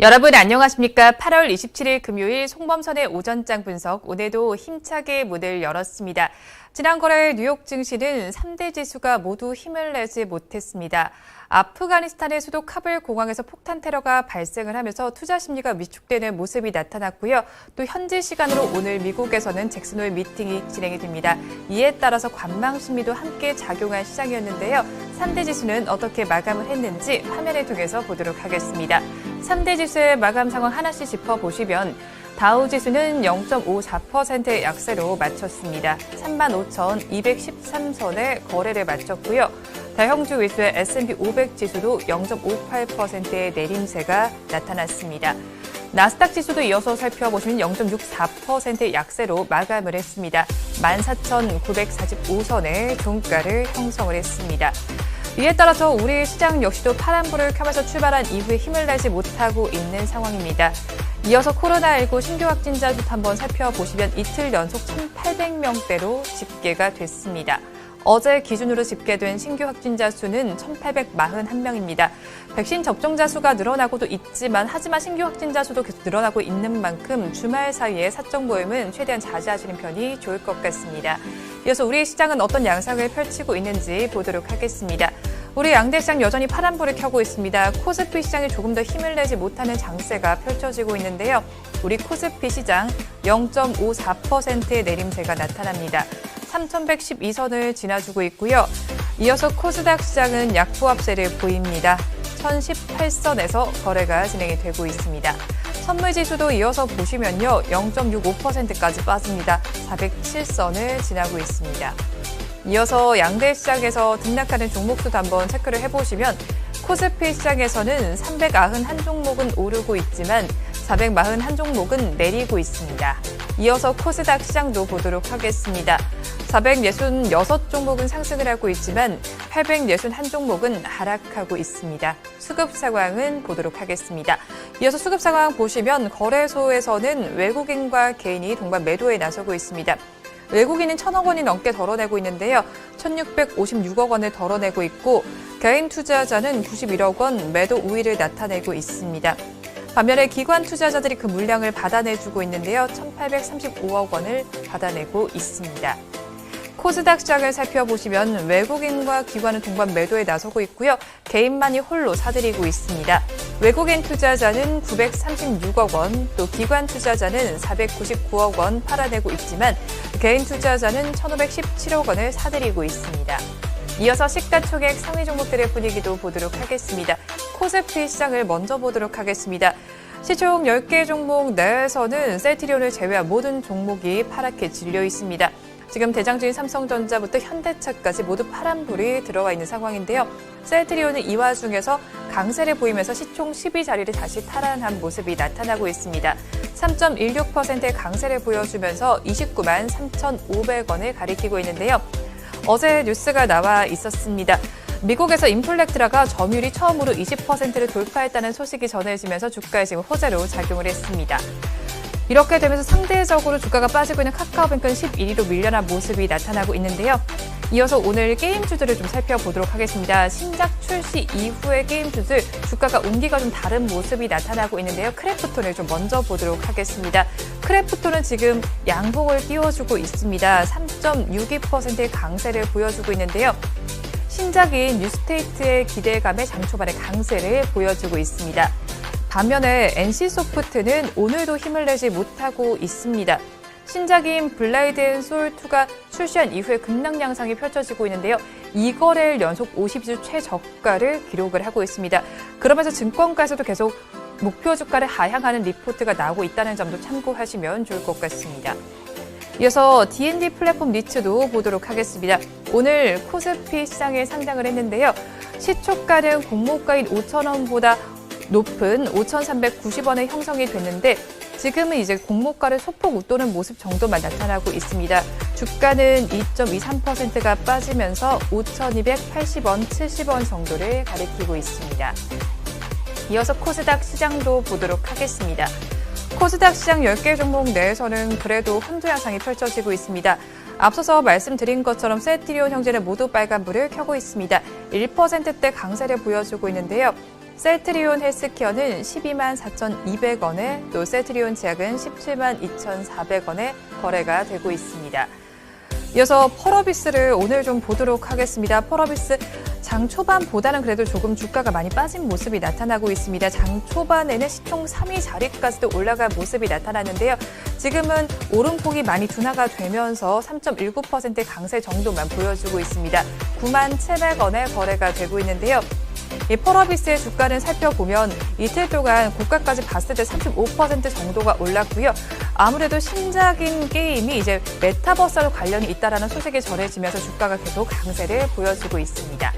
여러분 안녕하십니까? 8월 27일 금요일 송범선의 오전장 분석, 오늘도 힘차게 문을 열었습니다. 지난 거래 뉴욕 증시는 3대 지수가 모두 힘을 내지 못했습니다. 아프가니스탄의 수도 카불 공항에서 폭탄 테러가 발생을 하면서 투자 심리가 위축되는 모습이 나타났고요. 또 현지 시간으로 오늘 미국에서는 잭슨 홀 미팅이 진행이 됩니다. 이에 따라서 관망 심리도 함께 작용한 시장이었는데요. 3대 지수는 어떻게 마감을 했는지 화면을 통해서 보도록 하겠습니다. 3대 지수의 마감 상황 하나씩 짚어보시면 다우 지수는 0.54%의 약세로 마쳤습니다. 35,213선에 거래를 마쳤고요. 다형주 위주의 S&P 500 지수도 0.58%의 내림세가 나타났습니다. 나스닥 지수도 이어서 살펴보시면 0.64%의 약세로 마감을 했습니다. 14,945선의 종가를 형성을 했습니다. 이에 따라서 우리 시장 역시도 파란불을 켜면서 출발한 이후에 힘을 내지 못하고 있는 상황입니다. 이어서 코로나19 신규 확진자 수도 한번 살펴보시면 이틀 연속 1,800명대로 집계가 됐습니다. 어제 기준으로 집계된 신규 확진자 수는 1,841명입니다. 백신 접종자 수가 늘어나고도 있지만 하지만 신규 확진자 수도 계속 늘어나고 있는 만큼 주말 사이에 사적 모임은 최대한 자제하시는 편이 좋을 것 같습니다. 이어서 우리 시장은 어떤 양상을 펼치고 있는지 보도록 하겠습니다. 우리 양대 시장 여전히 파란불을 켜고 있습니다. 코스피 시장이 조금 더 힘을 내지 못하는 장세가 펼쳐지고 있는데요. 우리 코스피 시장 0.54%의 내림세가 나타납니다. 3,112선을 지나주고 있고요. 이어서 코스닥 시장은 약보합세를 보입니다. 1,018선에서 거래가 진행이 되고 있습니다. 선물지수도 이어서 보시면요. 0.65%까지 빠집니다. 407선을 지나고 있습니다. 이어서 양대 시장에서 등락하는 종목수도 한번 체크를 해보시면 코스피 시장에서는 391종목은 오르고 있지만 441종목은 내리고 있습니다. 이어서 코스닥 시장도 보도록 하겠습니다. 466종목은 상승을 하고 있지만 861종목은 하락하고 있습니다. 수급 상황은 보도록 하겠습니다. 이어서 수급 상황 보시면 거래소에서는 외국인과 개인이 동반 매도에 나서고 있습니다. 외국인은 1,000억 원이 넘게 덜어내고 있는데요. 1,656억 원을 덜어내고 있고 개인 투자자는 91억 원 매도 우위를 나타내고 있습니다. 반면에 기관 투자자들이 그 물량을 받아내주고 있는데요. 1,835억 원을 받아내고 있습니다. 코스닥 시장을 살펴보시면 외국인과 기관은 동반 매도에 나서고 있고요. 개인만이 홀로 사들이고 있습니다. 외국인 투자자는 936억 원, 또 기관 투자자는 499억 원 팔아내고 있지만 개인 투자자는 1,517억 원을 사들이고 있습니다. 이어서 시가총액 상위 종목들의 분위기도 보도록 하겠습니다. 코스피 시장을 먼저 보도록 하겠습니다. 시총 10개 종목 내에서는 셀트리온을 제외한 모든 종목이 파랗게 질려 있습니다. 지금 대장주인 삼성전자부터 현대차까지 모두 파란불이 들어와 있는 상황인데요. 셀트리온은 이 와중에서 강세를 보이면서 시총 10위 자리를 다시 탈환한 모습이 나타나고 있습니다. 3.16%의 강세를 보여주면서 29만 3,500원을 가리키고 있는데요. 어제 뉴스가 나와 있었습니다. 미국에서 인플렉트라가 점유율이 처음으로 20%를 돌파했다는 소식이 전해지면서 주가에 지금 호재로 작용을 했습니다. 이렇게 되면서 상대적으로 주가가 빠지고 있는 카카오뱅크는 11위로 밀려난 모습이 나타나고 있는데요. 이어서 오늘 게임주들을 좀 살펴보도록 하겠습니다. 신작 출시 이후의 게임주들 주가가 운기가 좀 다른 모습이 나타나고 있는데요. 크래프톤을 좀 먼저 보도록 하겠습니다. 크래프톤은 지금 양봉을 띄워주고 있습니다. 3.62%의 강세를 보여주고 있는데요. 신작인 뉴스테이트의 기대감에 장 초반에 강세를 보여주고 있습니다. 반면에 NC소프트는 오늘도 힘을 내지 못하고 있습니다. 신작인 블레이드 앤 소울2가 출시한 이후에 급락 양상이 펼쳐지고 있는데요. 2거래일 연속 52주 최저가를 기록을 하고 있습니다. 그러면서 증권가에서도 계속 목표 주가를 하향하는 리포트가 나오고 있다는 점도 참고하시면 좋을 것 같습니다. 이어서 D&D 플랫폼 리츠도 보도록 하겠습니다. 오늘 코스피 시장에 상장을 했는데요. 시초가는 공모가인 5,000원보다 높은 5,390원에 형성이 됐는데 지금은 이제 공모가를 소폭 웃도는 모습 정도만 나타나고 있습니다. 주가는 2.23%가 빠지면서 5,280원, 70원 정도를 가리키고 있습니다. 이어서 코스닥 시장도 보도록 하겠습니다. 코스닥 시장 10개 종목 내에서는 그래도 혼조 양상이 펼쳐지고 있습니다. 앞서서 말씀드린 것처럼 셀트리온 형제는 모두 빨간불을 켜고 있습니다. 1%대 강세를 보여주고 있는데요. 셀트리온 헬스케어는 12만 4,200원에 또 셀트리온 제약은 17만 2,400원에 거래가 되고 있습니다. 이어서 펄어비스를 오늘 좀 보도록 하겠습니다. 펄어비스 장 초반보다는 그래도 조금 주가가 많이 빠진 모습이 나타나고 있습니다. 장 초반에는 시총 3위 자리까지도 올라간 모습이 나타나는데요. 지금은 오름폭이 많이 둔화가 되면서 3.19% 강세 정도만 보여주고 있습니다. 9만 700원에 거래가 되고 있는데요. 이 펄어비스의 주가는 살펴보면 이틀 동안 고가까지 봤을 때 35% 정도가 올랐고요. 아무래도 신작인 게임이 이제 메타버스와 관련이 있다는 소식이 전해지면서 주가가 계속 강세를 보여주고 있습니다.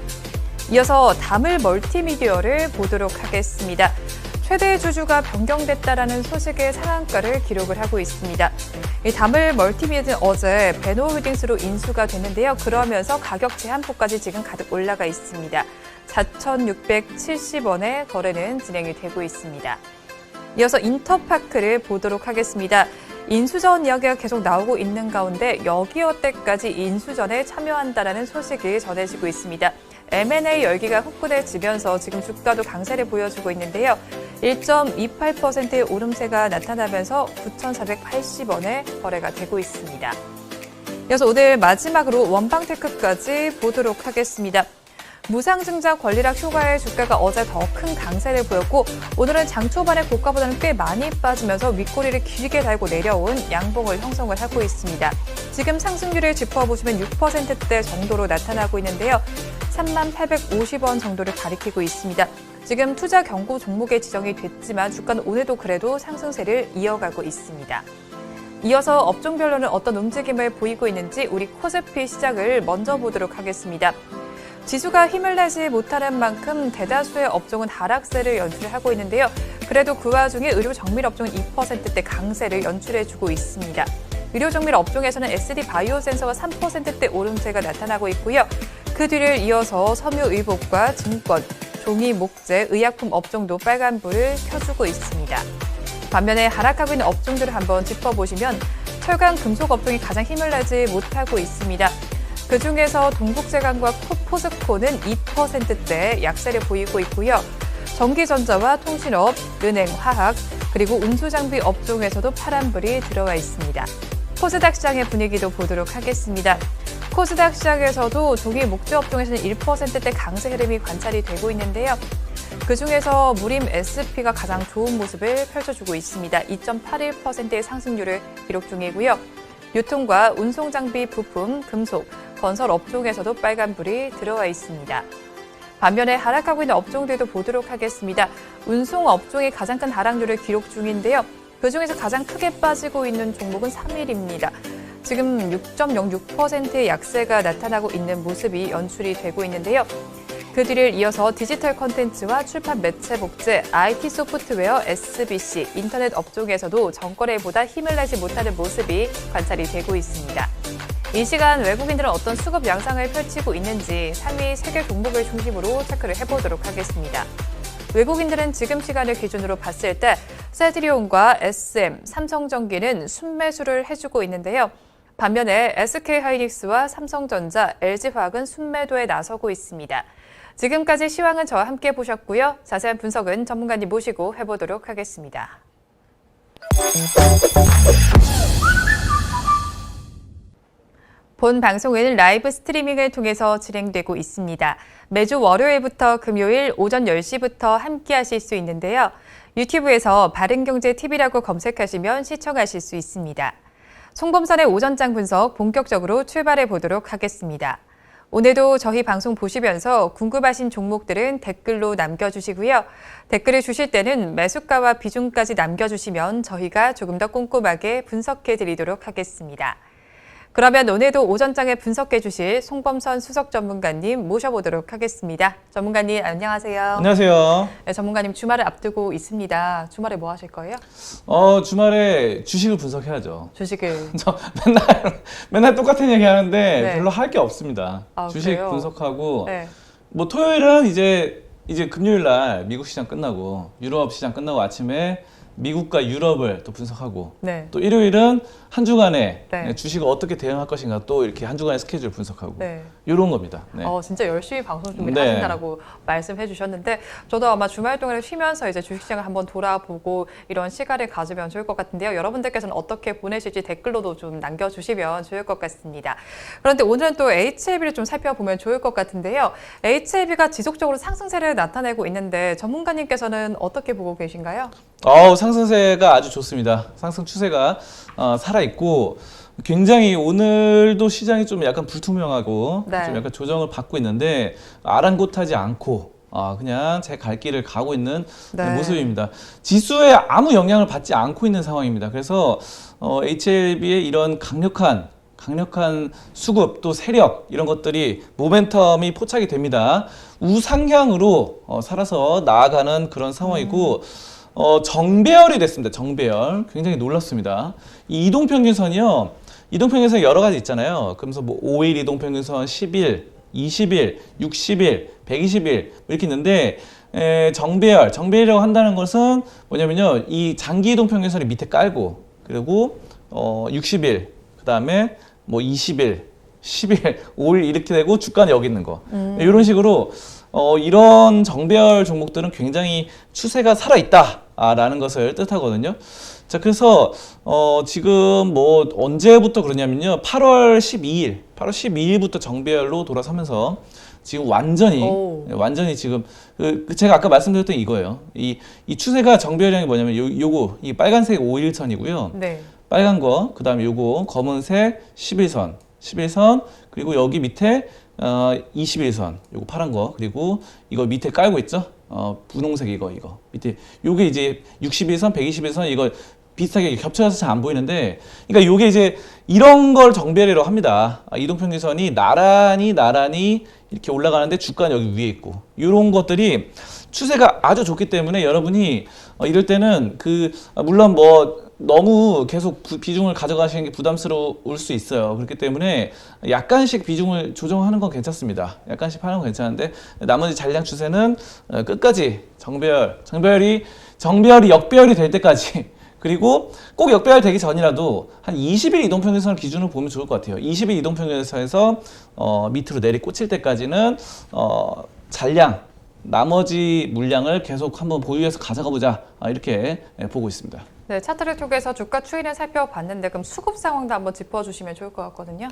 이어서 다물 멀티미디어를 보도록 하겠습니다. 최대 주주가 변경됐다라는 소식의 상한가를 기록을 하고 있습니다. 이 다물 멀티미디어는 어제 베노홀딩스로 인수가 됐는데요. 그러면서 가격 제한폭까지 지금 가득 올라가 있습니다. 4,670원에 거래는 진행이 되고 있습니다. 이어서 인터파크를 보도록 하겠습니다. 인수전 이야기가 계속 나오고 있는 가운데 여기어때까지 인수전에 참여한다라는 소식이 전해지고 있습니다. M&A 열기가 후끈해지면서 지금 주가도 강세를 보여주고 있는데요. 1.28%의 오름세가 나타나면서 9,480원에 거래가 되고 있습니다. 이어서 오늘 마지막으로 원방테크까지 보도록 하겠습니다. 무상증자 권리락 휴가의 주가가 어제 더 큰 강세를 보였고 오늘은 장 초반에 고가보다는 꽤 많이 빠지면서 윗꼬리를 길게 달고 내려온 양봉을 형성을 하고 있습니다. 지금 상승률을 짚어보시면 6%대 정도로 나타나고 있는데요. 3850원 정도를 가리키고 있습니다. 지금 투자 경고 종목에 지정이 됐지만 주가는 오늘도 그래도 상승세를 이어가고 있습니다. 이어서 업종별로는 어떤 움직임을 보이고 있는지 우리 코스피 시장을 먼저 보도록 하겠습니다. 지수가 힘을 내지 못하는 만큼 대다수의 업종은 하락세를 연출하고 있는데요. 그래도 그 와중에 의료 정밀 업종은 2%대 강세를 연출해주고 있습니다. 의료 정밀 업종에서는 SD 바이오센서가 3%대 오름세가 나타나고 있고요. 그 뒤를 이어서 섬유의복과 증권, 종이, 목재, 의약품 업종도 빨간불을 켜주고 있습니다. 반면에 하락하고 있는 업종들을 한번 짚어보시면 철강, 금속 업종이 가장 힘을 내지 못하고 있습니다. 그중에서 동국제강과 포스코는 2%대 약세를 보이고 있고요. 전기전자와 통신업, 은행, 화학, 그리고 운수장비 업종에서도 파란불이 들어와 있습니다. 코스닥 시장의 분위기도 보도록 하겠습니다. 코스닥 시장에서도 종이 목재 업종에서는 1%대 강세 흐름이 관찰이 되고 있는데요. 그중에서 무림 SP가 가장 좋은 모습을 펼쳐주고 있습니다. 2.81%의 상승률을 기록 중이고요. 유통과 운송장비, 부품, 금속, 건설 업종에서도 빨간불이 들어와 있습니다. 반면에 하락하고 있는 업종들도 보도록 하겠습니다. 운송 업종이 가장 큰 하락률을 기록 중인데요. 그중에서 가장 크게 빠지고 있는 종목은 3일입니다. 지금 6.06%의 약세가 나타나고 있는 모습이 연출이 되고 있는데요. 그 뒤를 이어서 디지털 콘텐츠와 출판 매체 복제, IT 소프트웨어, SBC, 인터넷 업종에서도 전거래보다 힘을 내지 못하는 모습이 관찰이 되고 있습니다. 이 시간 외국인들은 어떤 수급 양상을 펼치고 있는지 상위 3개 종목을 중심으로 체크를 해보도록 하겠습니다. 외국인들은 지금 시간을 기준으로 봤을 때 셀트리온과 SM, 삼성전기는 순매수를 해주고 있는데요. 반면에 SK하이닉스와 삼성전자, LG화학은 순매도에 나서고 있습니다. 지금까지 시황은 저와 함께 보셨고요. 자세한 분석은 전문가님 모시고 해보도록 하겠습니다. 본 방송은 라이브 스트리밍을 통해서 진행되고 있습니다. 매주 월요일부터 금요일 오전 10시부터 함께 하실 수 있는데요. 유튜브에서 바른경제TV라고 검색하시면 시청하실 수 있습니다. 송범선의 오전장 분석 본격적으로 출발해 보도록 하겠습니다. 오늘도 저희 방송 보시면서 궁금하신 종목들은 댓글로 남겨주시고요. 댓글을 주실 때는 매수가와 비중까지 남겨주시면 저희가 조금 더 꼼꼼하게 분석해 드리도록 하겠습니다. 그러면 오늘도 오전장에 분석해 주실 송범선 수석 전문가님 모셔보도록 하겠습니다. 전문가님 안녕하세요. 안녕하세요. 네, 전문가님 주말을 앞두고 있습니다. 주말에 뭐 하실 거예요? 주말에 주식을 분석해야죠. 주식을. 저 맨날 똑같은 얘기 하는데 네. 별로 할 게 없습니다. 아, 주식 그래요? 분석하고 네. 뭐 토요일은 이제 금요일 날 미국 시장 끝나고 유럽 시장 끝나고 아침에 미국과 유럽을 또 분석하고 네. 또 일요일은 한 주간에 네. 주식을 어떻게 대응할 것인가 또 이렇게 한 주간의 스케줄 분석하고 네. 이런 겁니다. 네. 진짜 열심히 방송 준비를 네. 하신다라고 말씀해 주셨는데 저도 아마 주말 동안에 쉬면서 이제 주식시장을 한번 돌아보고 이런 시간을 가지면 좋을 것 같은데요. 여러분들께서는 어떻게 보내실지 댓글로도 좀 남겨주시면 좋을 것 같습니다. 그런데 오늘은 또 HLB를 좀 살펴보면 좋을 것 같은데요. HLB가 지속적으로 상승세를 나타내고 있는데 전문가님께서는 어떻게 보고 계신가요? 상승세가 아주 좋습니다. 상승 추세가 살아있고 굉장히 오늘도 시장이 좀 약간 불투명하고 네. 좀 약간 조정을 받고 있는데 아랑곳하지 않고 그냥 제 갈 길을 가고 있는 네. 모습입니다. 지수에 아무 영향을 받지 않고 있는 상황입니다. 그래서 HLB의 이런 강력한 수급 또 세력 이런 것들이 모멘텀이 포착이 됩니다. 우상향으로 살아서 나아가는 그런 상황이고 정배열이 됐습니다. 정배열 굉장히 놀랐습니다. 이 이동평균선이요. 이동평균선 여러 가지 있잖아요. 그러면서 뭐 5일 이동평균선, 10일, 20일, 60일, 120일 이렇게 있는데 정배열이라고 한다는 것은 뭐냐면요. 이 장기 이동평균선이 밑에 깔고 그리고 60일 그다음에 뭐 20일, 10일, 5일 이렇게 되고 주가는 여기 있는 거. 이런 식으로 이런 정배열 종목들은 굉장히 추세가 살아있다라는 것을 뜻하거든요. 자, 그래서 지금 뭐 언제부터 그러냐면요. 8월 12일부터 정배열로 돌아서면서 지금 완전히 지금 제가 아까 말씀드렸던 이거예요. 이 추세가 정배열량이 뭐냐면 요거 이 빨간색 5일선이고요. 네. 빨간 거, 그 다음에 요거 검은색 11선, 그리고 여기 밑에 21선, 요거 파란 거, 그리고 이거 밑에 깔고 있죠? 분홍색 이거 밑에 요게 이제 61선, 121선 이거 비슷하게 겹쳐져서 잘 안 보이는데, 그러니까 요게 이제 이런 걸 정배열이라고 합니다. 이동평균선이 나란히 이렇게 올라가는데 주가는 여기 위에 있고, 이런 것들이 추세가 아주 좋기 때문에 여러분이 이럴 때는 물론 뭐 너무 계속 비중을 가져가시는 게 부담스러울 수 있어요. 그렇기 때문에 약간씩 비중을 조정하는 건 괜찮습니다. 약간씩 하는 건 괜찮은데 나머지 잔량 추세는 끝까지 정배열이 역배열이 될 때까지 그리고 꼭 역배열 되기 전이라도 한 20일 이동평균선을 기준으로 보면 좋을 것 같아요. 20일 이동평균선에서 밑으로 내리 꽂힐 때까지는 잔량 나머지 물량을 계속 한번 보유해서 가져가 보자 이렇게 보고 있습니다. 네, 차트를 통해서 주가 추이를 살펴봤는데 그럼 수급 상황도 한번 짚어주시면 좋을 것 같거든요.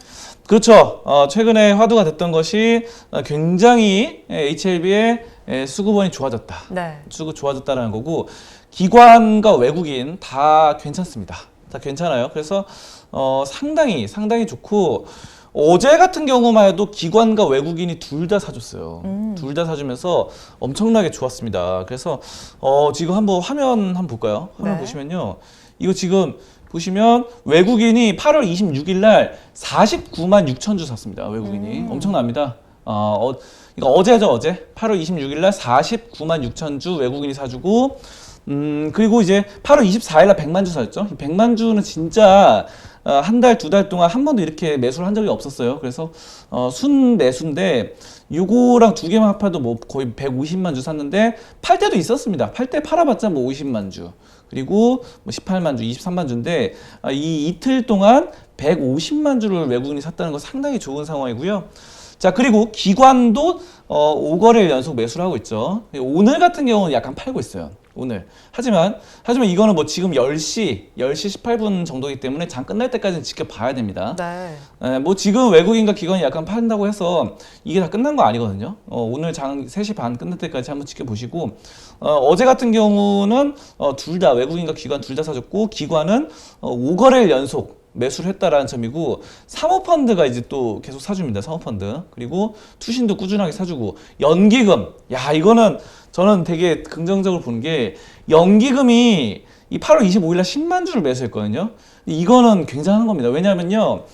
그렇죠. 최근에 화두가 됐던 것이 굉장히 HLB의 수급원이 좋아졌다. 네. 수급 좋아졌다라는 거고 기관과 외국인 다 괜찮습니다. 다 괜찮아요. 그래서 상당히 좋고 어제 같은 경우만 해도 기관과 외국인이 둘 다 사줬어요. 둘 다 사주면서 엄청나게 좋았습니다. 그래서 지금 한번 화면 한번 볼까요? 화면 네. 보시면요. 이거 지금 보시면 외국인이 8월 26일 날 49만 6천 주 샀습니다. 외국인이. 엄청납니다. 이거 어제죠, 어제. 8월 26일 날 49만 6천 주 외국인이 사주고 그리고 이제 8월 24일 날 100만 주 사줬죠. 100만 주는 진짜 한 달, 두 달 동안 한 번도 이렇게 매수를 한 적이 없었어요. 그래서 순 매수인데 요거랑 두 개만 합해도 뭐 거의 150만 주 샀는데 팔 때도 있었습니다. 팔 때 팔아봤자 뭐 50만 주 그리고 뭐 18만 주, 23만 주인데 이 이틀 동안 150만 주를 외국인이 샀다는 건 상당히 좋은 상황이고요. 자, 그리고 기관도 5거래일 연속 매수를 하고 있죠. 오늘 같은 경우는 약간 팔고 있어요. 오늘. 하지만 이거는 뭐 지금 10시 18분 정도이기 때문에 장 끝날 때까지는 지켜봐야 됩니다. 네. 뭐 지금 외국인과 기관이 약간 판다고 해서 이게 다 끝난 거 아니거든요. 오늘 장 3시 반 끝날 때까지 한번 지켜보시고 어제 같은 경우는 둘 다 외국인과 기관 둘 다 사줬고 기관은 5거래일 연속 매수를 했다라는 점이고 사모펀드가 이제 또 계속 사줍니다. 사모펀드. 그리고 투신도 꾸준하게 사주고 연기금. 야, 이거는 저는 되게 긍정적으로 보는 게 연기금이 이 8월 25일 날 10만 주를 매수했거든요. 이거는 굉장한 겁니다. 왜냐하면요.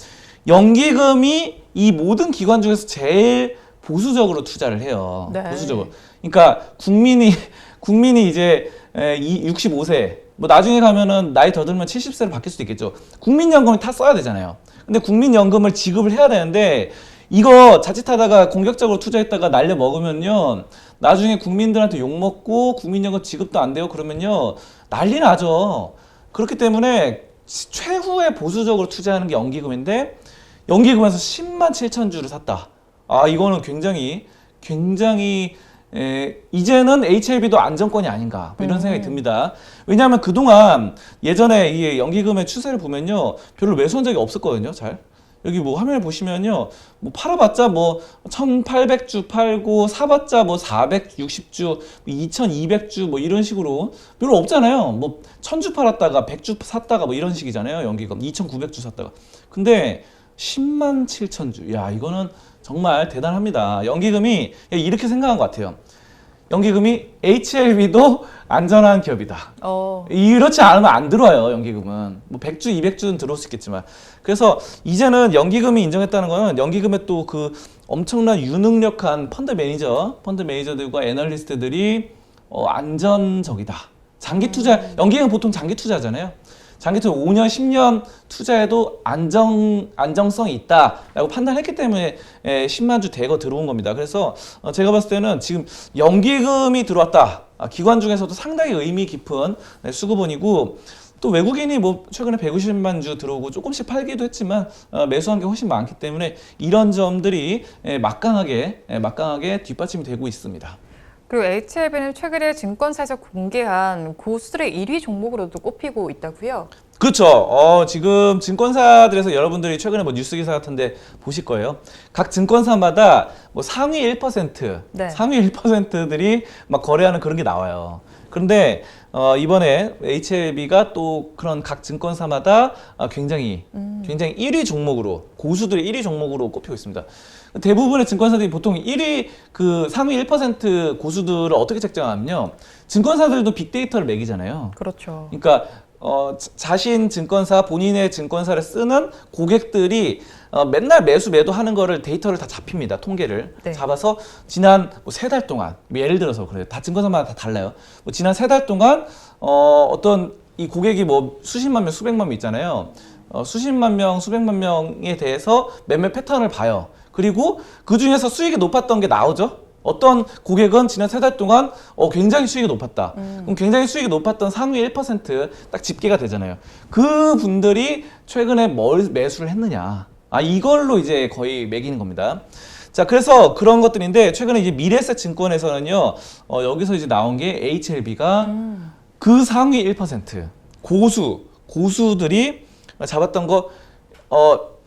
연기금이 이 모든 기관 중에서 제일 보수적으로 투자를 해요. 네. 보수적으로. 그러니까 국민이 이제 65세 뭐 나중에 가면은 나이 더 들면 70세로 바뀔 수도 있겠죠. 국민연금을 다 써야 되잖아요. 근데 국민연금을 지급을 해야 되는데 이거 자칫하다가 공격적으로 투자했다가 날려 먹으면요. 나중에 국민들한테 욕먹고 국민연금 지급도 안 돼요. 그러면요. 난리 나죠. 그렇기 때문에 최후의 보수적으로 투자하는 게 연기금인데 연기금에서 10만 7천 주를 샀다. 아, 이거는 굉장히 이제는 HLB도 안정권이 아닌가 뭐 이런 생각이 듭니다. 왜냐하면 그동안 예전에 이 연기금의 추세를 보면요 별로 매수한 적이 없었거든요. 잘 여기 뭐 화면을 보시면요 뭐 팔아봤자 뭐 1,800주 팔고 사봤자 뭐 460주, 2,200주 뭐 이런 식으로 별로 없잖아요. 뭐 1,000주 팔았다가 100주 샀다가 뭐 이런 식이잖아요. 연기금 2,900주 샀다가. 근데 10만 7천 주. 야, 이거는 정말 대단합니다. 연기금이 이렇게 생각한 것 같아요. 연기금이 HLB도 안전한 기업이다. 이렇지 않으면 안 들어와요, 연기금은. 뭐 100주, 200주는 들어올 수 있겠지만. 그래서 이제는 연기금이 인정했다는 거는 연기금의 또 그 엄청난 유능력한 펀드 매니저들과 애널리스트들이 안전적이다. 장기 투자, 연기금은 보통 장기 투자잖아요. 장기 투자 5년, 10년 투자에도 안정성이 있다라고 판단했기 때문에 10만 주 대거 들어온 겁니다. 그래서 제가 봤을 때는 지금 연기금이 들어왔다. 기관 중에서도 상당히 의미 깊은 수급원이고 또 외국인이 뭐 최근에 150만 주 들어오고 조금씩 팔기도 했지만 매수한 게 훨씬 많기 때문에 이런 점들이 막강하게 뒷받침이 되고 있습니다. 그리고 HLB는 최근에 증권사에서 공개한 고수들의 1위 종목으로도 꼽히고 있다고요? 그렇죠. 지금 증권사들에서 여러분들이 최근에 뭐 뉴스 기사 같은데 보실 거예요. 각 증권사마다 뭐 상위 1%, 상위 1%들이 막 거래하는 그런 게 나와요. 그런데 이번에 HLB가 또 그런 각 증권사마다 굉장히 1위 종목으로 고수들의 1위 종목으로 꼽히고 있습니다. 대부분의 증권사들이 보통 1위 그 상위 1% 고수들을 어떻게 책정하면요. 증권사들도 빅데이터를 매기잖아요. 그렇죠. 그러니까 자신 증권사 본인의 증권사를 쓰는 고객들이 맨날 매도하는 거를 데이터를 다 잡힙니다. 통계를 잡아서 지난 뭐 3달 동안 예를 들어서 그래요. 다 증권사마다 다 달라요. 뭐 지난 3달 동안 어떤 이 고객이 뭐 수십만 명, 수백만 명 있잖아요. 수십만 명, 수백만 명에 대해서 매매 패턴을 봐요. 그리고 그 중에서 수익이 높았던 게 나오죠. 어떤 고객은 지난 3달 동안 굉장히 수익이 높았다. 그럼 굉장히 수익이 높았던 상위 1% 집계가 되잖아요. 그 분들이 최근에 뭘 매수를 했느냐. 이걸로 이제 거의 매기는 겁니다. 자, 그래서 그런 것들인데 최근에 이제 미래에셋 증권에서는요. 여기서 이제 나온 게 HLB가 그 상위 1% 고수들이 잡았던 거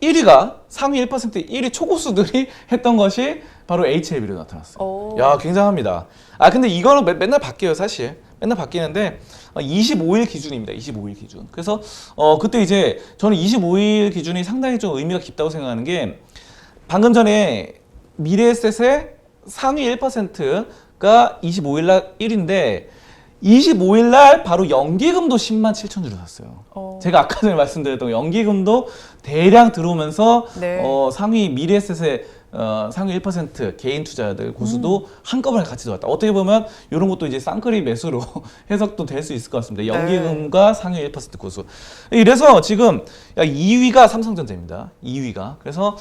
1위가 상위 1% 1위 초고수들이 했던 것이 바로 HLB로 나타났어요. 야, 굉장합니다. 근데 이거는 맨날 바뀌어요, 사실. 맨날 바뀌는데 25일 기준입니다. 25일 기준. 그래서 그때 이제 저는 25일 기준이 상당히 좀 의미가 깊다고 생각하는 게 방금 전에 미래에셋의 상위 1%가 25일 날 1인데 25일 날 바로 연기금도 10만 7천 주를 샀어요. 제가 아까 전에 말씀드렸던 연기금도 대량 들어오면서 상위 미래에셋의 상위 1% 개인 투자자들 고수도 한꺼번에 같이 들어왔다. 어떻게 보면 이런 것도 이제 쌍끌이 매수로 해석도 될 수 있을 것 같습니다. 연기금과 상위 1% 고수. 이래서 지금 2위가 삼성전자입니다. 2위가. 그래서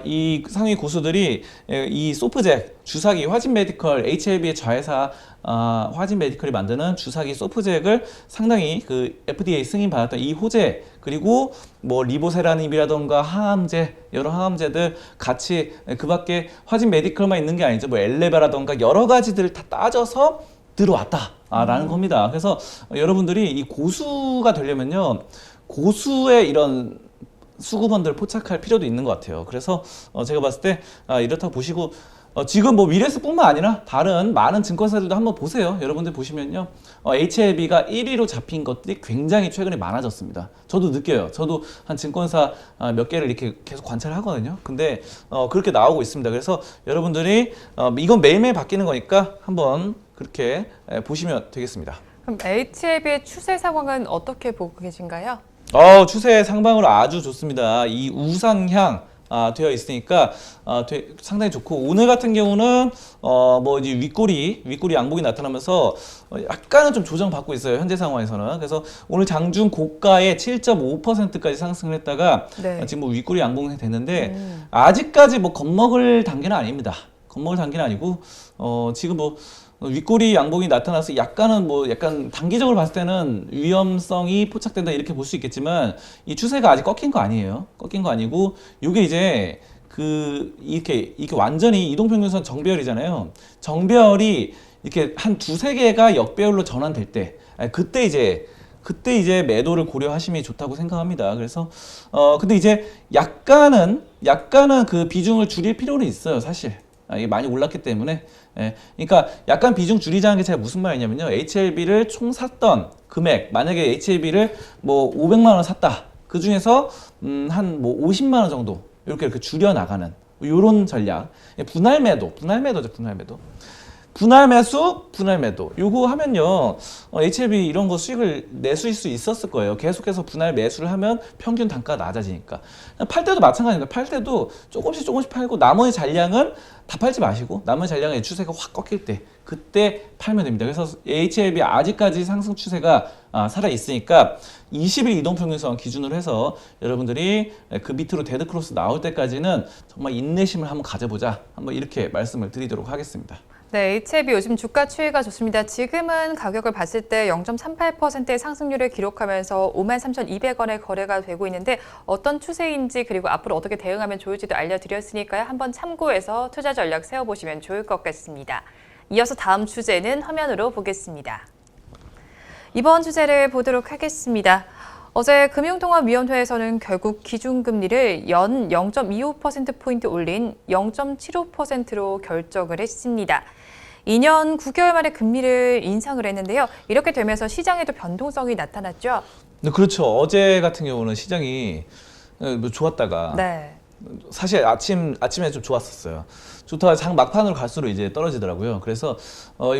이 상위 고수들이 이 소프잭 주사기 화진메디컬 HLB의 자회사 화진메디컬이 만드는 주사기 소프잭을 상당히 그 FDA 승인 받았던 이 호재 그리고 뭐 리보세라닙이라던가 항암제 여러 항암제들 같이 그밖에 화진메디컬만 있는 게 아니죠. 뭐 엘레바라던가 여러 가지들을 다 따져서 들어왔다라는 겁니다. 그래서 여러분들이 이 고수가 되려면요 고수의 이런 수급원들 포착할 필요도 있는 것 같아요. 그래서 제가 봤을 때 이렇다고 보시고 지금 뭐 미래에셋뿐만 아니라 다른 많은 증권사들도 한번 보세요. 여러분들 보시면요. HLB가 1위로 잡힌 것들이 굉장히 최근에 많아졌습니다. 저도 느껴요. 저도 한 증권사 몇 개를 이렇게 계속 관찰을 하거든요. 근데 그렇게 나오고 있습니다. 그래서 여러분들이 이건 매일매일 바뀌는 거니까 한번 그렇게 보시면 되겠습니다. 그럼 HLB의 추세 상황은 어떻게 보고 계신가요? 추세 상방으로 아주 좋습니다. 이 우상향 되어 있으니까 상당히 좋고 오늘 같은 경우는 뭐 이제 윗꼬리 양봉이 나타나면서 약간은 좀 조정받고 있어요. 현재 상황에서는. 그래서 오늘 장중 고가에 7.5%까지 상승을 했다가 지금 뭐 윗꼬리 양봉이 됐는데 아직까지 뭐 겁먹을 단계는 아닙니다. 겁먹을 단계는 아니고 지금 뭐 윗꼬리 양봉이 나타나서 약간은 약간 단기적으로 봤을 때는 위험성이 포착된다 이렇게 볼 수 있겠지만 이 추세가 아직 꺾인 거 아니에요. 꺾인 거 아니고 이게 이제 이렇게 완전히 이동평균선 정배열이잖아요. 정배열이 이렇게 한 두세 개가 역배열로 전환될 때 그때 이제 매도를 고려하심이 좋다고 생각합니다. 그래서 근데 이제 약간은 그 비중을 줄일 필요는 있어요, 사실. 이게 많이 올랐기 때문에. 그러니까 약간 비중 줄이자는 게 제가 무슨 말이냐면요. HLB를 총 샀던 금액, 만약에 HLB를 뭐 500만 원 샀다. 그 중에서 한 뭐 50만 원 정도 이렇게 줄여 나가는 요런 전략. 분할 매도죠, 분할 매도. 분할 매수, 분할 매도. 요거 하면요, HLB 이런 거 수익을 내실 수 있었을 거예요. 계속해서 분할 매수를 하면 평균 단가가 낮아지니까. 팔 때도 마찬가지입니다. 팔 때도 조금씩 팔고 나머지 잔량은 다 팔지 마시고 나머지 잔량의 추세가 확 꺾일 때 그때 팔면 됩니다. 그래서 HLB 아직까지 상승 추세가 살아 있으니까 20일 이동평균선 기준으로 해서 여러분들이 그 밑으로 데드크로스 나올 때까지는 정말 인내심을 한번 가져보자. 한번 이렇게 말씀을 드리도록 하겠습니다. 네, HLB 요즘 주가 추이가 좋습니다. 지금은 가격을 봤을 때 0.38%의 상승률을 기록하면서 53,200원에 거래가 되고 있는데 어떤 추세인지 그리고 앞으로 어떻게 대응하면 좋을지도 알려드렸으니까요. 한번 참고해서 투자 전략 세워보시면 좋을 것 같습니다. 이어서 다음 주제는 화면으로 보겠습니다. 이번 주제를 보도록 하겠습니다. 어제 금융통화위원회에서는 결국 기준금리를 연 0.25%포인트 올린 0.75%로 결정을 했습니다. 2년 9개월 만에 금리를 인상을 했는데요. 이렇게 되면서 시장에도 변동성이 나타났죠. 네, 그렇죠. 어제 같은 경우는 시장이 좋았다가 네. 사실 아침에 좀 좋았었어요. 좋다가 장 막판으로 갈수록 이제 떨어지더라고요. 그래서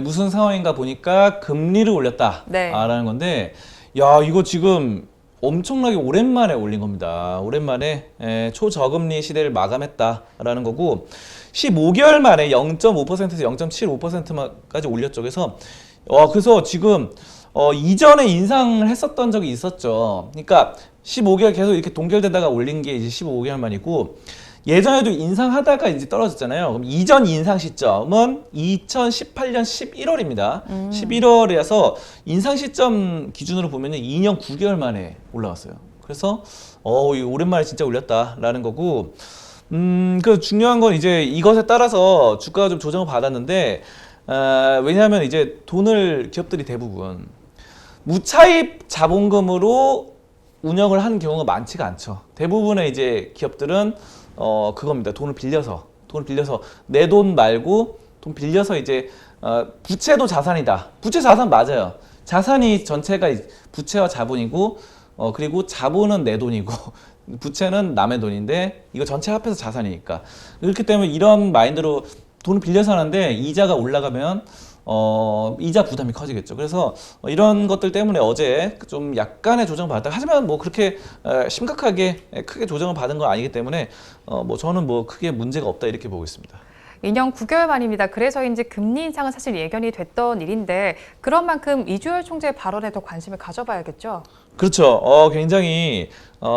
무슨 상황인가 보니까 금리를 올렸다라는 건데, 야, 이거 지금 엄청나게 오랜만에 올린 겁니다. 오랜만에 초저금리 시대를 마감했다라는 거고 15개월 만에 0.5%에서 0.75%까지 올렸죠. 그래서 지금 이전에 인상을 했었던 적이 있었죠. 그러니까 15개월 계속 이렇게 동결되다가 올린 게 이제 15개월 만이고 예전에도 인상하다가 이제 떨어졌잖아요. 그럼 이전 인상 시점은 2018년 11월입니다. 11월이라서 인상 시점 기준으로 보면 2년 9개월 만에 올라왔어요. 그래서 오랜만에 진짜 올렸다라는 거고, 그 중요한 건 이제 이것에 따라서 주가가 좀 조정을 받았는데, 왜냐하면 이제 기업들이 대부분 무차입 자본금으로 운영을 하는 경우가 많지가 않죠. 대부분의 이제 기업들은 그겁니다. 돈을 빌려서 내 돈 말고 돈 빌려서 이제 부채도 자산이다. 부채 자산 맞아요. 자산이 전체가 부채와 자본이고 그리고 자본은 내 돈이고 부채는 남의 돈인데 이거 전체 합해서 자산이니까 그렇기 때문에 이런 마인드로 돈을 빌려서 하는데 이자가 올라가면 이자 부담이 커지겠죠. 그래서 이런 것들 때문에 어제 좀 약간의 조정을 받았다. 하지만 뭐 그렇게 심각하게 크게 조정을 받은 건 아니기 때문에 저는 크게 문제가 없다 이렇게 보고 있습니다. 2년 9개월 만입니다. 그래서인지 금리 인상은 사실 예견이 됐던 일인데 그런 만큼 이주열 총재의 발언에 더 관심을 가져봐야겠죠. 그렇죠. 굉장히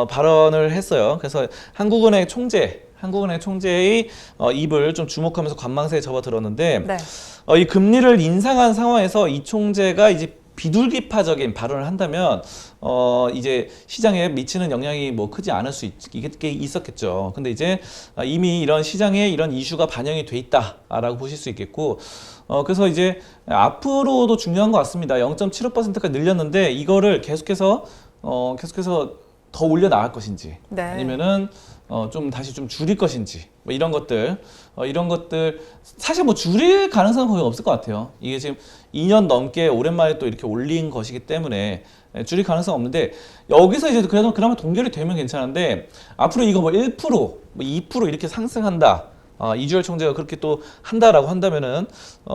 발언을 했어요. 그래서 한국은행 총재의 입을 좀 주목하면서 관망세에 접어들었는데 네. 이 금리를 인상한 상황에서 이 총재가 이제 비둘기파적인 발언을 한다면 이제 시장에 미치는 영향이 크지 않을 수 있었겠죠. 근데 이제 이미 이런 시장에 이런 이슈가 반영이 돼 있다라고 보실 수 있겠고 그래서 이제 앞으로도 중요한 것 같습니다. 0.75%까지 늘렸는데 이거를 계속해서 더 올려 나갈 것인지 네. 아니면은 좀 다시 좀 줄일 것인지 이런 것들 사실 줄일 가능성은 거의 없을 것 같아요. 이게 지금 2년 넘게 오랜만에 또 이렇게 올린 것이기 때문에 줄일 가능성 없는데 여기서 이제 그나마 동결이 되면 괜찮은데 앞으로 이거 1%, 2% 이렇게 상승한다. 이주열 총재가 그렇게 또 한다라고 한다면은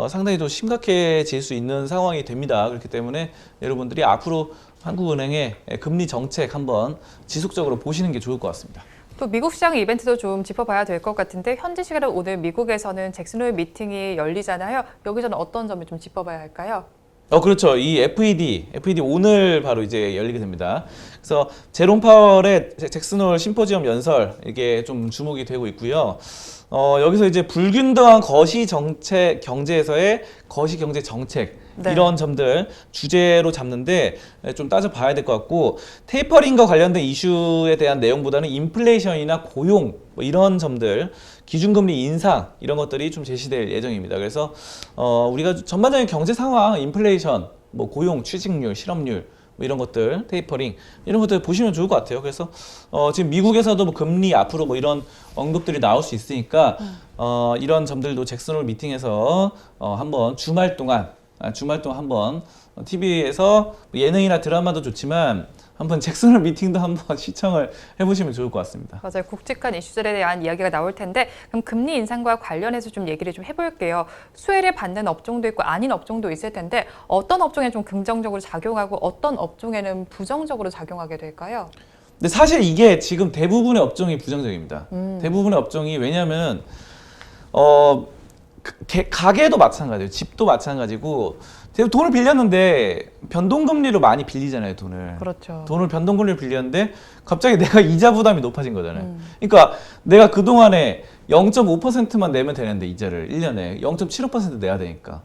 상당히 또 심각해질 수 있는 상황이 됩니다. 그렇기 때문에 여러분들이 앞으로 한국은행의 금리 정책 한번 지속적으로 보시는 게 좋을 것 같습니다. 또 미국 시장 이벤트도 좀 짚어봐야 될 것 같은데 현지 시간으로 오늘 미국에서는 잭슨 홀 미팅이 열리잖아요. 여기서는 어떤 점을 좀 짚어봐야 할까요? 그렇죠. 이 FED 오늘 바로 이제 열리게 됩니다. 그래서 제롬 파월의 잭슨 홀 심포지엄 연설 이게 좀 주목이 되고 있고요. 여기서 이제 불균등한 거시 정책 경제에서의 거시 경제 정책 네. 이런 점들 주제로 잡는데 좀 따져봐야 될 것 같고 테이퍼링과 관련된 이슈에 대한 내용보다는 인플레이션이나 고용 뭐 이런 점들 기준금리 인상 이런 것들이 좀 제시될 예정입니다. 그래서 우리가 전반적인 경제 상황, 인플레이션, 뭐 고용, 취직률, 실업률 뭐 이런 것들, 테이퍼링 이런 것들 보시면 좋을 것 같아요. 그래서 지금 미국에서도 뭐 금리 앞으로 뭐 이런 언급들이 나올 수 있으니까 이런 점들도 잭슨홀 미팅에서 한번 주말 동안 한번 TV에서 예능이나 드라마도 좋지만 한번 잭슨홀 미팅도 한번 시청을 해보시면 좋을 것 같습니다. 맞아요. 굵직한 이슈들에 대한 이야기가 나올 텐데 그럼 금리 인상과 관련해서 좀 얘기를 좀 해볼게요. 수혜를 받는 업종도 있고 아닌 업종도 있을 텐데 어떤 업종에 좀 긍정적으로 작용하고 어떤 업종에는 부정적으로 작용하게 될까요? 근데 사실 이게 지금 대부분의 업종이 부정적입니다. 대부분의 업종이 왜냐하면 가게도 마찬가지예요. 집도 마찬가지고 돈을 빌렸는데 변동금리로 많이 빌리잖아요, 돈을. 그렇죠. 돈을 변동금리로 빌렸는데 갑자기 내가 이자 부담이 높아진 거잖아요. 그러니까 내가 그동안에 0.5%만 내면 되는데 이자를 1년에 0.75% 내야 되니까.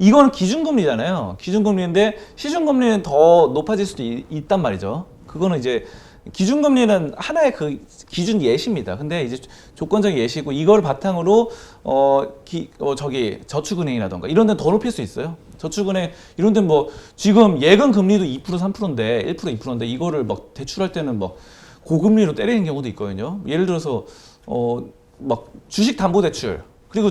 이거는 기준금리잖아요. 기준금리인데 시중금리는 더 높아질 수도 있단 말이죠. 그거는 이제 기준금리는 하나의 그 기준 예시입니다. 근데 이제 조건적 예시고 이걸 바탕으로 저축은행이라던가 이런 데는 더 높일 수 있어요. 저축은행 이런 데는 뭐 지금 예금 금리도 2% 3%인데 1% 2%인데 이거를 막 대출할 때는 막 고금리로 때리는 경우도 있거든요. 예를 들어서 막 주식 담보 대출 그리고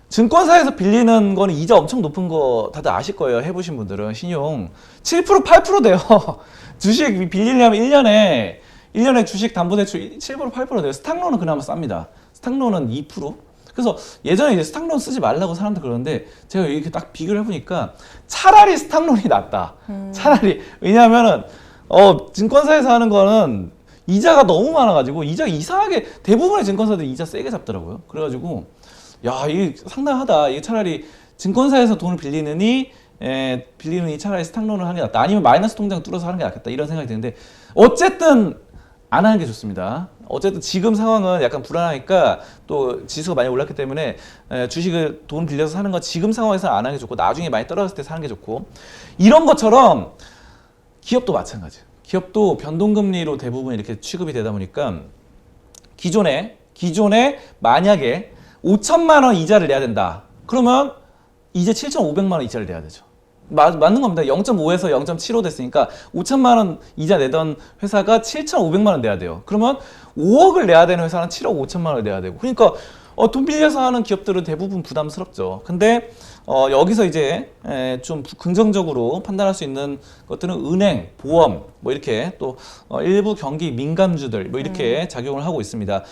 증권사에서 빌리는 거는 이자 엄청 높은 거 다들 아실 거예요. 해보신 분들은 신용 7% 8% 돼요. 주식 빌리려면 1년에 주식 담보대출 7% 8% 돼요. 스탁론은 그나마 쌉니다. 스탁론은 2%. 그래서 예전에 이제 스탁론 쓰지 말라고 사람들 그러는데 제가 이렇게 딱 비교를 해보니까 차라리 스탁론이 낫다. 차라리 왜냐하면은 증권사에서 하는 거는 이자가 너무 많아가지고 이자가 이상하게 대부분의 증권사들이 이자 세게 잡더라고요. 그래가지고 야 이게 상당하다. 이게 차라리 증권사에서 돈을 빌리느니 차라리 스탁론을 하는 게 낫다. 아니면 마이너스 통장 뚫어서 하는 게 낫겠다. 이런 생각이 드는데 어쨌든 안 하는 게 좋습니다. 어쨌든 지금 상황은 약간 불안하니까 또 지수가 많이 올랐기 때문에 주식을 돈 빌려서 사는 건 지금 상황에서는 안 하는 게 좋고 나중에 많이 떨어졌을 때 사는 게 좋고 이런 것처럼 기업도 마찬가지예요. 기업도 변동금리로 대부분 이렇게 취급이 되다 보니까 기존에 만약에 5천만 원 이자를 내야 된다. 그러면 이제 7,500만 원 이자를 내야 되죠. 맞는 겁니다. 0.5에서 0.75 됐으니까 5천만 원 이자 내던 회사가 7,500만 원 내야 돼요. 그러면 5억을 내야 되는 회사는 7억 5천만 원을 내야 되고. 그러니까 돈 빌려서 하는 기업들은 대부분 부담스럽죠. 근데 여기서 이제 좀 긍정적으로 판단할 수 있는 것들은 은행, 보험, 뭐 이렇게 또 일부 경기 민감주들 뭐 이렇게 작용을 하고 있습니다.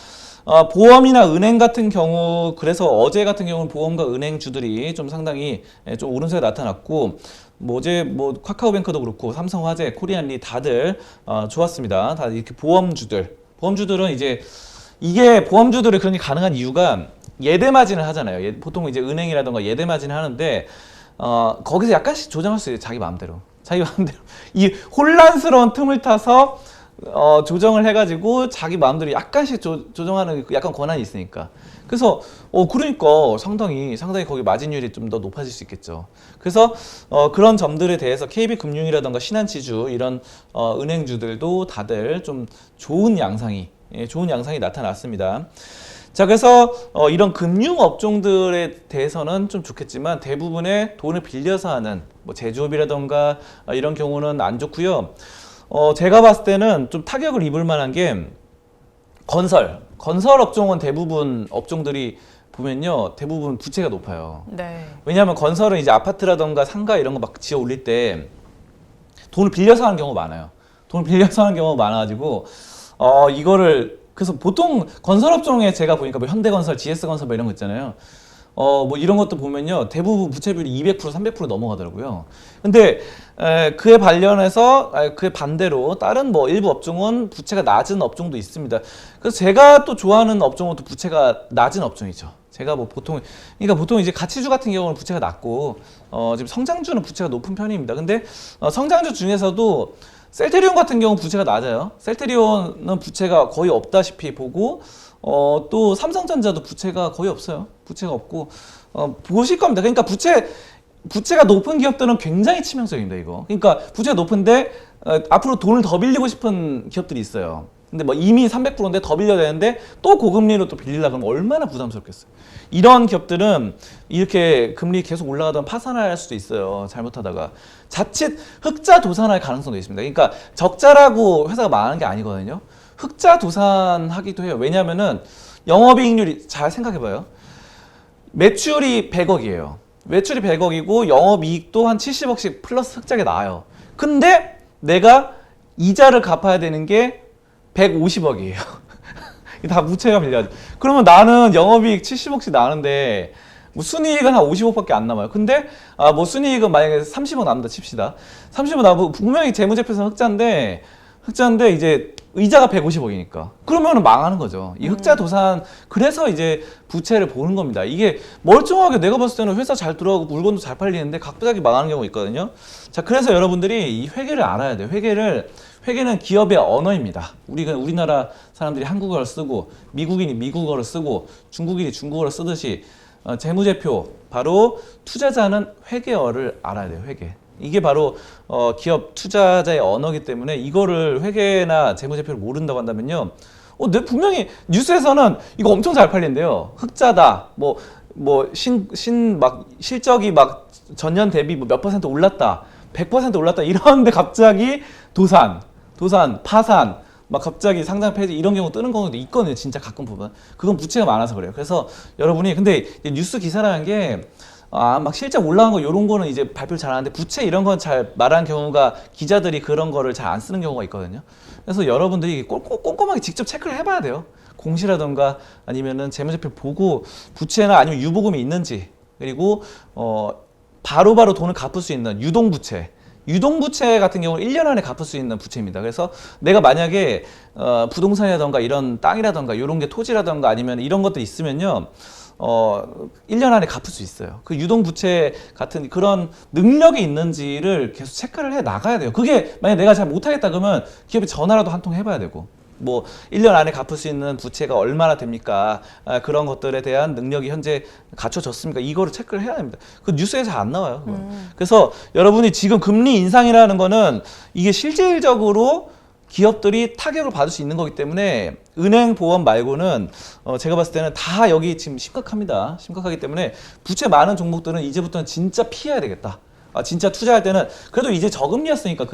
보험이나 은행 같은 경우 그래서 어제 같은 경우는 보험과 은행주들이 좀 상당히 좀 오른세가 나타났고 어제 카카오뱅크도 그렇고 삼성화재, 코리안리 다들 좋았습니다. 다들 이렇게 보험주들은 이제 이게 보험주들이 그런 게 가능한 이유가 예대 마진을 하잖아요. 보통 이제 은행이라던가 예대 마진을 하는데 거기서 약간씩 조정할 수 있어요. 자기 마음대로 이 혼란스러운 틈을 타서 조정을 해가지고 자기 마음대로 약간씩 조정하는 약간 권한이 있으니까. 그래서 그러니까 상당히 거기 마진율이 좀 더 높아질 수 있겠죠. 그래서 그런 점들에 대해서 KB금융이라던가 신한지주 이런 은행주들도 다들 좀 좋은 양상이 나타났습니다. 자, 그래서 이런 금융 업종들에 대해서는 좀 좋겠지만 대부분의 돈을 빌려서 하는 뭐 제조업이라던가 이런 경우는 안 좋고요. 제가 봤을 때는 좀 타격을 입을 만한 게 건설 업종은 대부분 업종들이 보면요 대부분 부채가 높아요. 네. 왜냐하면 건설은 이제 아파트라던가 상가 이런 거 막 지어 올릴 때 돈을 빌려서 하는 경우가 많아요. 돈을 빌려서 하는 경우가 많아가지고 이거를 그래서 보통 건설 업종에 제가 보니까 뭐 현대건설, GS건설 뭐 이런 거 있잖아요. 뭐 이런 것도 보면요 대부분 부채 비율이 200% 300% 넘어가더라고요. 근데 그에 반대로 다른 뭐 일부 업종은 부채가 낮은 업종도 있습니다. 그래서 제가 또 좋아하는 업종은 또 부채가 낮은 업종이죠. 제가 보통 이제 가치주 같은 경우는 부채가 낮고 지금 성장주는 부채가 높은 편입니다. 근데 성장주 중에서도 셀테리온 같은 경우는 부채가 낮아요. 셀테리온은 부채가 거의 없다시피 보고 또 삼성전자도 부채가 거의 없어요. 부채가 없고 보실 겁니다. 그러니까 부채가 높은 기업들은 굉장히 치명적입니다. 이거. 그러니까 부채가 높은데 앞으로 돈을 더 빌리고 싶은 기업들이 있어요. 근데 뭐 이미 300%인데 더 빌려야 되는데 또 고금리로 또 빌리려고 하면 얼마나 부담스럽겠어요. 이런 기업들은 이렇게 금리 계속 올라가다가 파산할 수도 있어요. 잘못하다가. 자칫 흑자 도산할 가능성도 있습니다. 그러니까 적자라고 회사가 망하는 게 아니거든요. 흑자 도산하기도 해요. 왜냐하면은 영업이익률이 잘 생각해봐요. 매출이 100억이에요. 매출이 100억이고 영업이익도 한 70억씩 플러스 흑자가 나와요. 근데 내가 이자를 갚아야 되는 게 150억이에요. 다 부채가 빌려야 돼. 그러면 나는 영업이익 70억씩 나는데 뭐 순이익은 한 50억밖에 안 남아요. 근데 뭐 순이익은 만약에 30억 남는다 칩시다. 30억 남고 분명히 재무제표에서는 흑자인데 이제 의자가 150억이니까 그러면 망하는 거죠. 이 흑자 도산. 그래서 이제 부채를 보는 겁니다. 이게 멀쩡하게 내가 봤을 때는 회사 잘 돌아가고 물건도 잘 팔리는데 갑자기 망하는 경우가 있거든요. 자, 그래서 여러분들이 이 회계를 알아야 돼요. 회계는 기업의 언어입니다. 우리나라 사람들이 한국어를 쓰고 미국인이 미국어를 쓰고 중국인이 중국어를 쓰듯이 재무제표, 바로 투자자는 회계어를 알아야 돼요. 회계. 이게 바로 기업 투자자의 언어이기 때문에 이거를 회계나 재무제표를 모른다고 한다면요. 내 분명히 뉴스에서는 이거 엄청 잘 팔린대요. 흑자다. 실적이 막 전년 대비 뭐 몇 퍼센트 올랐다. 100% 올랐다. 이러는데 갑자기 도산, 파산, 막 갑자기 상장 폐지 이런 경우 뜨는 경우도 있거든요. 진짜 가끔 보면. 그건 부채가 많아서 그래요. 그래서 여러분이 근데 뉴스 기사라는 게 막 실적 올라간 거 이런 거는 이제 발표를 잘 하는데 부채 이런 건 잘 말하는 경우가 기자들이 그런 거를 잘 안 쓰는 경우가 있거든요. 그래서 여러분들이 꼼꼼하게 직접 체크를 해봐야 돼요. 공시라던가 아니면은 재무제표 보고 부채나 아니면 유보금이 있는지, 그리고 바로바로 돈을 갚을 수 있는 유동부채 같은 경우는 1년 안에 갚을 수 있는 부채입니다. 그래서 내가 만약에 부동산이라던가 이런 땅이라던가 이런 게 토지라던가 아니면 이런 것들이 있으면요. 1년 안에 갚을 수 있어요. 그 유동부채 같은 그런 능력이 있는지를 계속 체크를 해 나가야 돼요. 그게 만약 내가 잘 못하겠다 그러면 기업에 전화라도 한 통 해봐야 되고, 뭐 1년 안에 갚을 수 있는 부채가 얼마나 됩니까? 그런 것들에 대한 능력이 현재 갖춰졌습니까? 이거를 체크를 해야 됩니다. 그 뉴스에 잘 안 나와요. 그래서 여러분이 지금 금리 인상이라는 거는 이게 실질적으로 기업들이 타격을 받을 수 있는 거기 때문에 은행 보험 말고는 제가 봤을 때는 다 여기 지금 심각합니다. 심각하기 때문에 부채 많은 종목들은 이제부터는 진짜 피해야 되겠다. 진짜 투자할 때는 그래도 이제 저금리였으니까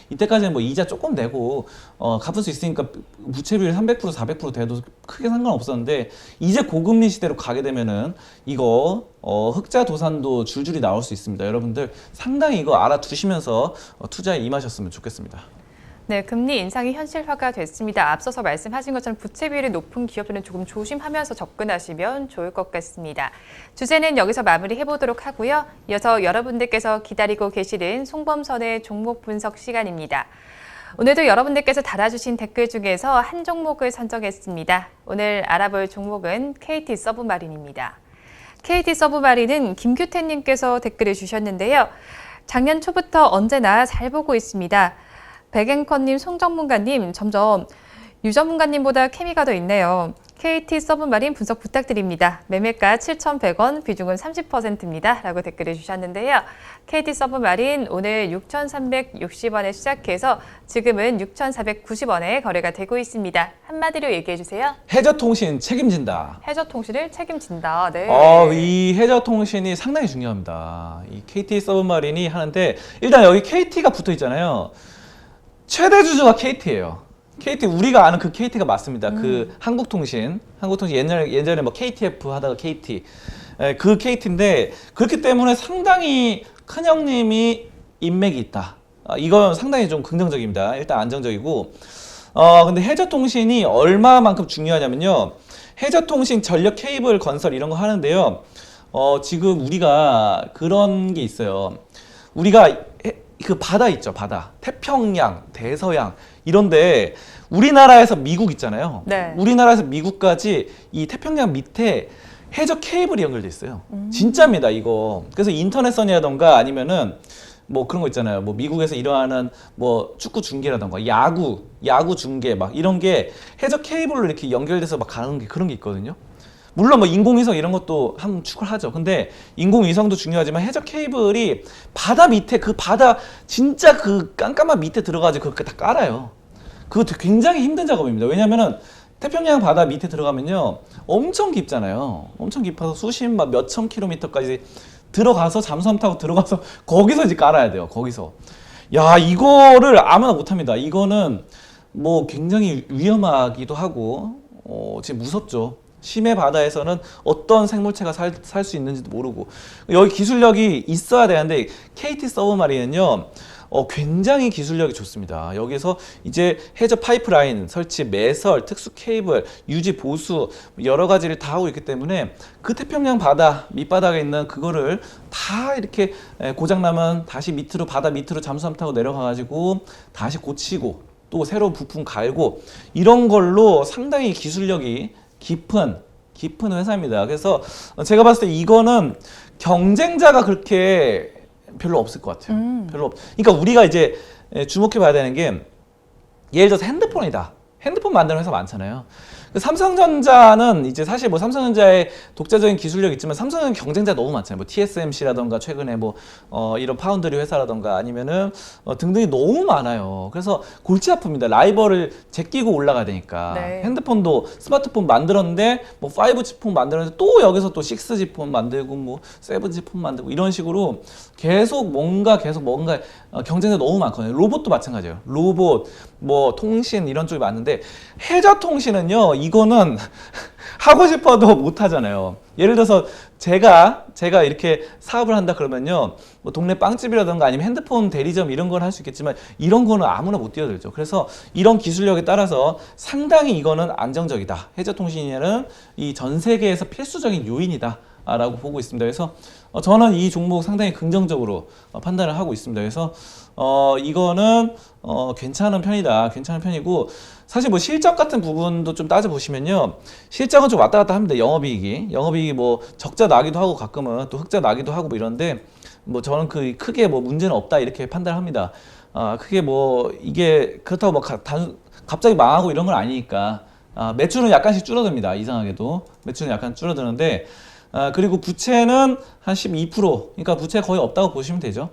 이때까지는 뭐 이자 조금 내고 갚을 수 있으니까 부채 비율 300% 400% 돼도 크게 상관없었는데 이제 고금리 시대로 가게 되면은 이거 흑자 도산도 줄줄이 나올 수 있습니다. 여러분들 상당히 이거 알아두시면서 투자에 임하셨으면 좋겠습니다. 네, 금리 인상이 현실화가 됐습니다. 앞서서 말씀하신 것처럼 부채 비율이 높은 기업들은 조금 조심하면서 접근하시면 좋을 것 같습니다. 주제는 여기서 마무리해보도록 하고요. 이어서 여러분들께서 기다리고 계시는 송범선의 종목 분석 시간입니다. 오늘도 여러분들께서 달아주신 댓글 중에서 한 종목을 선정했습니다. 오늘 알아볼 종목은 KT 서브마린입니다. KT 서브마린은 김규태님께서 댓글을 주셨는데요. 작년 초부터 언제나 잘 보고 있습니다. 백앵커님, 송전문가님, 점점 유전문가님보다 케미가 더 있네요. KT 서브마린 분석 부탁드립니다. 매매가 7,100원, 비중은 30%입니다. 라고 댓글을 주셨는데요. KT 서브마린 오늘 6,360원에 시작해서 지금은 6,490원에 거래가 되고 있습니다. 한마디로 얘기해 주세요. 해저통신 책임진다. 해저통신을 책임진다. 네. 이 해저통신이 상당히 중요합니다. 이 KT 서브마린이 하는데 일단 여기 KT가 붙어 있잖아요. 최대 주주가 KT예요. KT 우리가 아는 그 KT가 맞습니다. 그 한국통신 예전에 뭐 KTF 하다가 KT 그 KT인데 그렇기 때문에 상당히 큰 형님이 인맥이 있다. 이건 상당히 좀 긍정적입니다. 일단 안정적이고 근데 해저통신이 얼마만큼 중요하냐면요. 해저통신 전력 케이블 건설 이런 거 하는데요. 지금 우리가 그런 게 있어요. 우리가 그 바다 있죠, 바다. 태평양, 대서양 이런데 우리나라에서 미국 있잖아요. 네. 우리나라에서 미국까지 이 태평양 밑에 해저 케이블이 연결돼 있어요. 진짜입니다, 이거. 그래서 인터넷선이라던가 아니면은 뭐 그런 거 있잖아요. 뭐 미국에서 일어나는 뭐 축구 중계라던가 야구 중계 막 이런 게 해저 케이블로 이렇게 연결돼서 막 가는 게 그런 게 있거든요. 물론 뭐 인공위성 이런 것도 한번 추구를 하죠. 근데 인공위성도 중요하지만 해저 케이블이 바다 밑에 그 바다 진짜 그 깜깜한 밑에 들어가지고 그렇게 다 깔아요. 그것도 굉장히 힘든 작업입니다. 왜냐면은 태평양 바다 밑에 들어가면요 엄청 깊잖아요. 엄청 깊어서 수십만 몇천 킬로미터까지 들어가서 잠수함 타고 들어가서 거기서 이제 깔아야 돼요. 거기서. 야, 이거를 아무나 못합니다. 이거는 뭐 굉장히 위험하기도 하고 지금 무섭죠. 심해 바다에서는 어떤 생물체가 살 수 있는지도 모르고 여기 기술력이 있어야 되는데 KT 서브마린은요 굉장히 기술력이 좋습니다. 여기서 이제 해저 파이프라인 설치, 매설, 특수 케이블, 유지 보수 여러 가지를 다 하고 있기 때문에 그 태평양 바다 밑바닥에 있는 그거를 다 이렇게 고장나면 다시 밑으로 바다 밑으로 잠수함 타고 내려가가지고 다시 고치고 또 새로운 부품 갈고 이런 걸로 상당히 기술력이 깊은 회사입니다. 그래서 제가 봤을 때 이거는 경쟁자가 그렇게 별로 없을 것 같아요. 그러니까 우리가 이제 주목해 봐야 되는 게 예를 들어서 핸드폰이다. 핸드폰 만드는 회사 많잖아요. 삼성전자는 이제 사실 뭐 삼성전자의 독자적인 기술력이 있지만 삼성은 경쟁자 너무 많잖아요. 뭐 TSMC라던가 최근에 뭐 이런 파운드리 회사라던가 아니면은 등등이 너무 많아요. 그래서 골치 아픕니다. 라이벌을 제끼고 올라가야 되니까. 네. 핸드폰도 스마트폰 만들었는데 뭐 5G 폰 만들었는데 또 여기서 또 6G 폰 만들고 뭐 7G 폰 만들고 이런 식으로 계속 뭔가 경쟁자 너무 많거든요. 로봇도 마찬가지예요. 로봇, 뭐 통신 이런 쪽이 많은데 해저 통신은요. 이거는 하고 싶어도 못 하잖아요. 예를 들어서 제가 이렇게 사업을 한다 그러면요. 뭐 동네 빵집이라든가 아니면 핸드폰 대리점 이런 건 할 수 있겠지만 이런 거는 아무나 못 뛰어들죠. 그래서 이런 기술력에 따라서 상당히 이거는 안정적이다. 해저 통신에는 이 전 세계에서 필수적인 요인이다. 라고 보고 있습니다. 그래서 저는 이 종목 상당히 긍정적으로 판단을 하고 있습니다. 그래서 이거는 괜찮은 편이다. 괜찮은 편이고 사실 뭐 실적 같은 부분도 좀 따져보시면요. 실적은 좀 왔다 갔다 합니다. 영업이익이 뭐 적자 나기도 하고 가끔은 또 흑자 나기도 하고 뭐 이런데 뭐 저는 그 크게 뭐 문제는 없다 이렇게 판단합니다. 크게 뭐 이게 그렇다고 뭐 갑자기 망하고 이런 건 아니니까 매출은 약간씩 줄어듭니다. 이상하게도 매출은 약간 줄어드는데 그리고 부채는 한 12%, 그러니까 부채 거의 없다고 보시면 되죠.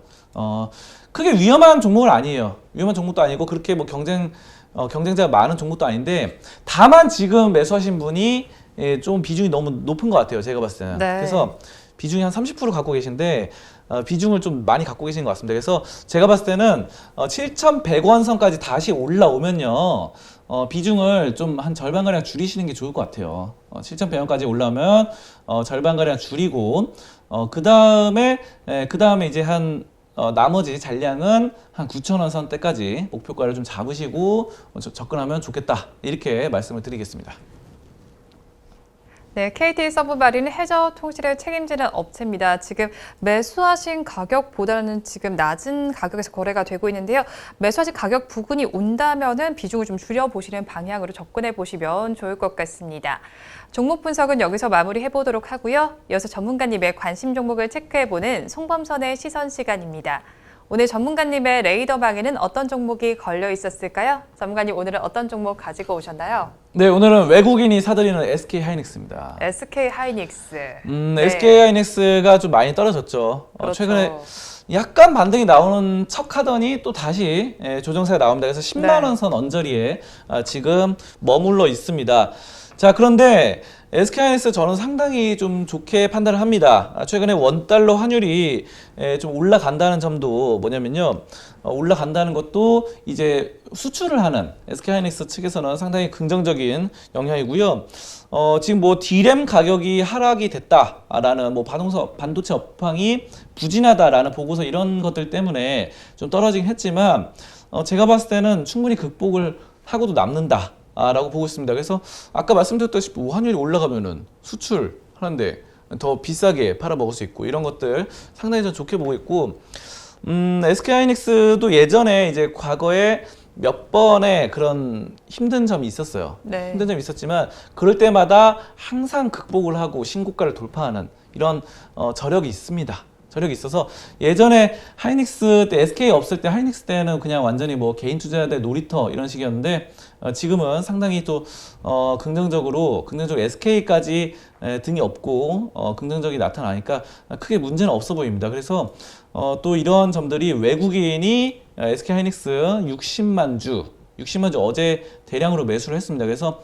크게 위험한 종목은 아니에요. 위험한 종목도 아니고 그렇게 뭐 경쟁자가 많은 종목도 아닌데 다만 지금 매수하신 분이 좀 비중이 너무 높은 것 같아요. 제가 봤을 때는. 네. 그래서 비중이 한 30% 갖고 계신데 비중을 좀 많이 갖고 계신 것 같습니다. 그래서 제가 봤을 때는 7,100원 선까지 다시 올라오면요. 비중을 좀 한 절반가량 줄이시는 게 좋을 것 같아요. 7,100원까지 올라오면 절반가량 줄이고 그 다음에 이제 한 나머지 잔량은 한 9,000원 선대까지 목표가를 좀 잡으시고 접근하면 좋겠다. 이렇게 말씀을 드리겠습니다. 네, KT 서브마린은 해저 통신을 책임지는 업체입니다. 지금 매수하신 가격보다는 지금 낮은 가격에서 거래가 되고 있는데요. 매수하신 가격 부근이 온다면은 비중을 좀 줄여보시는 방향으로 접근해 보시면 좋을 것 같습니다. 종목 분석은 여기서 마무리해 보도록 하고요. 이어서 전문가님의 관심 종목을 체크해보는 송범선의 시선 시간입니다. 오늘 전문가님의 레이더방에는 어떤 종목이 걸려 있었을까요? 전문가님 오늘은 어떤 종목 가지고 오셨나요? 네, 오늘은 외국인이 사들이는 SK 하이닉스입니다. SK 하이닉스. 네. SK 하이닉스가 좀 많이 떨어졌죠. 그렇죠. 최근에 약간 반등이 나오는 척 하더니 또 다시 조정세가 나옵니다. 그래서 10만 원 선 언저리에 지금 머물러 있습니다. 자, 그런데 SK하이닉스 저는 상당히 좀 좋게 판단을 합니다. 최근에 원달러 환율이 좀 올라간다는 점도 뭐냐면요. 올라간다는 것도 이제 수출을 하는 SK하이닉스 측에서는 상당히 긍정적인 영향이고요. 지금 뭐 D램 가격이 하락이 됐다라는 뭐 반도체 업황이 부진하다라는 보고서 이런 것들 때문에 좀 떨어지긴 했지만 제가 봤을 때는 충분히 극복을 하고도 남는다. 라고 보고 있습니다. 그래서 아까 말씀드렸다시피 환율이 올라가면은 수출하는데 더 비싸게 팔아먹을 수 있고 이런 것들 상당히 좀 좋게 보고 있고 SK하이닉스도 예전에 이제 과거에 몇 번의 그런 힘든 점이 있었어요. 네. 힘든 점이 있었지만 그럴 때마다 항상 극복을 하고 신고가를 돌파하는 이런 저력이 있습니다. 저력이 있어서 예전에 하이닉스 때 SK 없을 때 하이닉스 때는 그냥 완전히 뭐 개인 투자자들 놀이터 이런 식이었는데 지금은 상당히 또 긍정적으로 SK까지 등이 없고 긍정적이 나타나니까 크게 문제는 없어 보입니다. 그래서 또 이런 점들이 외국인이 SK 하이닉스 60만 주 어제 대량으로 매수를 했습니다. 그래서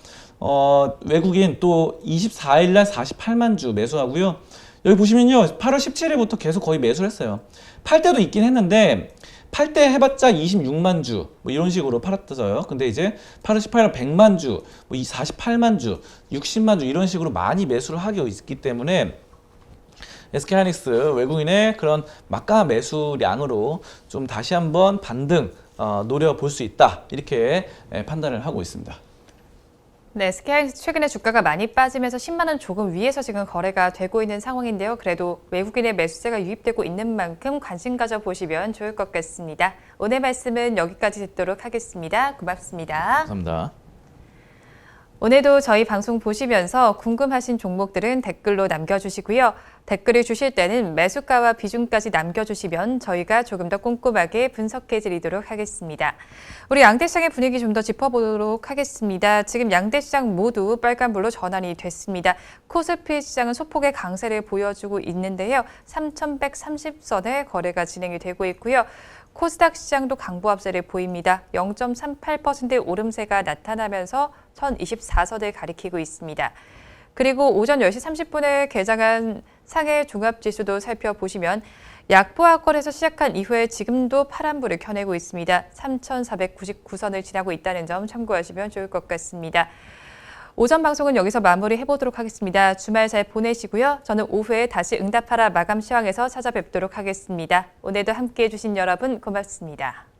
외국인 또 24일 날 48만 주 매수하고요. 여기 보시면요. 8월 17일부터 계속 거의 매수를 했어요. 팔 때도 있긴 했는데 팔 때 해봤자 26만 주 뭐 이런 식으로 팔았어요. 근데 이제 8월 18일 날 100만 주, 뭐 48만 주, 60만 주 이런 식으로 많이 매수를 하고 있기 때문에 SK 하이닉스 외국인의 그런 막강한 매수량으로 좀 다시 한번 반등 노려볼 수 있다. 이렇게 판단을 하고 있습니다. 네, SK 최근에 주가가 많이 빠지면서 10만 원 조금 위에서 지금 거래가 되고 있는 상황인데요. 그래도 외국인의 매수세가 유입되고 있는 만큼 관심 가져보시면 좋을 것 같습니다. 오늘 말씀은 여기까지 듣도록 하겠습니다. 고맙습니다. 감사합니다. 오늘도 저희 방송 보시면서 궁금하신 종목들은 댓글로 남겨주시고요. 댓글을 주실 때는 매수가와 비중까지 남겨주시면 저희가 조금 더 꼼꼼하게 분석해드리도록 하겠습니다. 우리 양대시장의 분위기 좀 더 짚어보도록 하겠습니다. 지금 양대시장 모두 빨간불로 전환이 됐습니다. 코스피 시장은 소폭의 강세를 보여주고 있는데요. 3,130선에 거래가 진행이 되고 있고요. 코스닥 시장도 강보합세를 보입니다. 0.38%의 오름세가 나타나면서 1,024선을 가리키고 있습니다. 그리고 오전 10시 30분에 개장한 상해 종합지수도 살펴보시면 약보합권에서 시작한 이후에 지금도 파란불을 켜내고 있습니다. 3,499선을 지나고 있다는 점 참고하시면 좋을 것 같습니다. 오전 방송은 여기서 마무리해보도록 하겠습니다. 주말 잘 보내시고요. 저는 오후에 다시 응답하라 마감 시황에서 찾아뵙도록 하겠습니다. 오늘도 함께해 주신 여러분 고맙습니다.